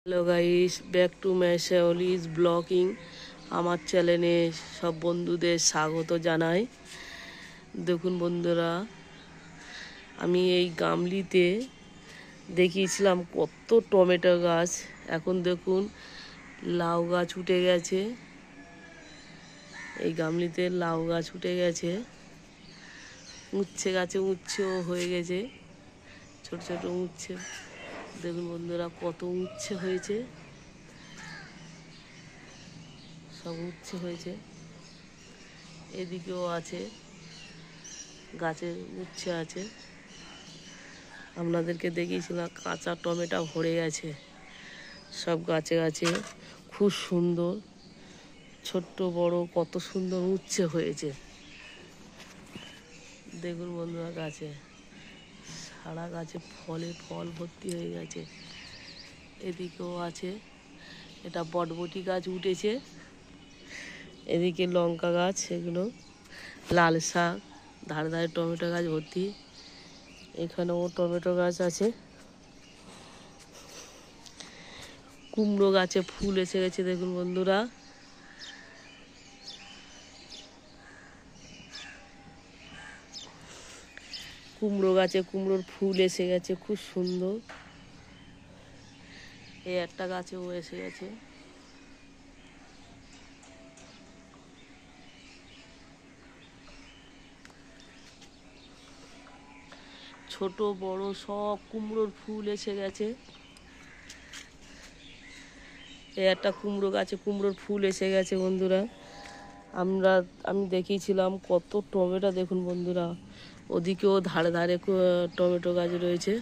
Hello guys, back to my শ্যাওলিজ blogging. আমার চ্যানেলে সব বন্ধুদের স্বাগত জানাই। দেখুন বন্ধুরা, আমি এই গামলিতে দেখিয়েছিলাম কত টমেটো গাছ। এখন দেখুন লাউ গাছ উঠে গেছে। এই গামলিতে লাউ গাছ উঠে গেছে, উচ্ছে গাছে উচ্ছেও হয়ে গেছে, ছোট ছোট উচ্ছে। দেখুন বন্ধুরা কত উচ্ছে হয়েছে, সব উচ্ছে হয়েছে। এদিকেও আছে, গাছের উচ্ছে আছে। আপনাদেরকে দেখিয়েছিলাম কাঁচা টমেটো ভরে গেছে সব গাছে গাছে, খুব সুন্দর, ছোট্ট বড় কত সুন্দর উচ্ছে হয়েছে। দেখুন বন্ধুরা, গাছে সারা গাছে ফল ভর্তি হয়ে গেছে। এদিকেও আছে, এটা বটবটি গাছ উঠেছে। এদিকে লঙ্কা গাছ, এগুলো লাল শাক, ধারে ধারে টমেটো গাছ ভর্তি। এখানেও টমেটো গাছ আছে। কুমড়ো গাছে ফুল এসে গেছে, দেখুন বন্ধুরা। কুমড়ো গাছে কুমড়োর ফুল এসে গেছে, খুব সুন্দর। এই একটা গাছেও এসে গেছে। ছোট বড় সব কুমড়োর ফুল এসে গেছে। এই একটা কুমড়ো গাছে কুমড়োর ফুল এসে গেছে বন্ধুরা। আমি দেখিয়েছিলাম কত টমেটো, দেখুন বন্ধুরা। ওদিকেও ধারে ধারে টমেটো গাছ রয়েছে।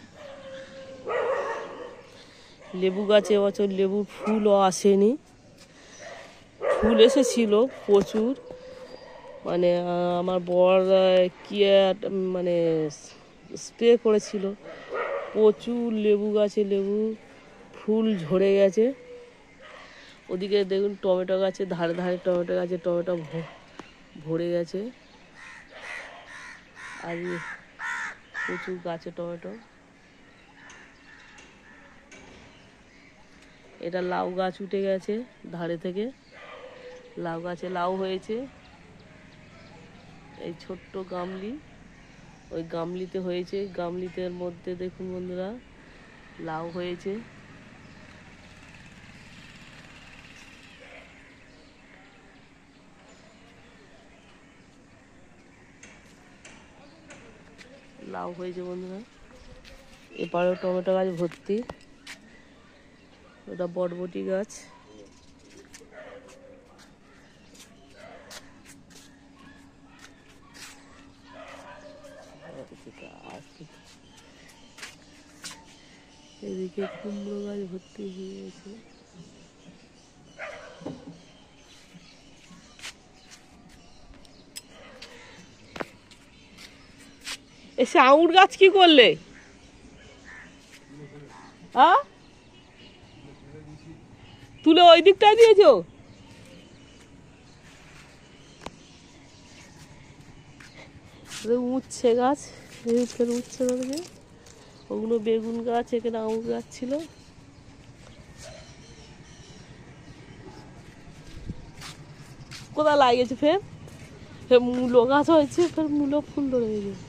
লেবু গাছে এবছর লেবুর ফুলও আসেনি, ফুল এসেছিল প্রচুর। মানে আমার বর কি মানে স্প্রে করেছিল, প্রচুর লেবু গাছে লেবু ফুল ঝরে গেছে। ওদিকে দেখুন টমেটো গাছে ধারে ধারে টমেটো গাছে টমেটো ভরে গেছে। আর প্রচুর গাছে টমেটো। এটা লাউ গাছ উঠে গেছে ধারে থেকে, লাউ গাছে লাউ হয়েছে। এই ছোট্ট গামলি, ওই গামলিতে হয়েছে। গামলিতের মধ্যে দেখুন বন্ধুরা লাউ হয়েছে। লাউ হয়েছে বন্ধুরা। এপারেও টমেটো গাছ ভর্তি। ওটা বটবটি গাছ। এদিকে কুমড়ো গাছ ভর্তি হয়ে গেছে। এসে আঙুর গাছ কি করলে? তুলে ওই দিকটায় দিয়েছো? উচ্ছে গাছ, উচ্ছে ধরেছে। ওগুলো বেগুন গাছ, এখানে আঙুর গাছ ছিল। কোথায় লাগিয়েছে ফের? মূলো গাছ হয়েছে, ফের মূলো ফুল ধরে গেছে।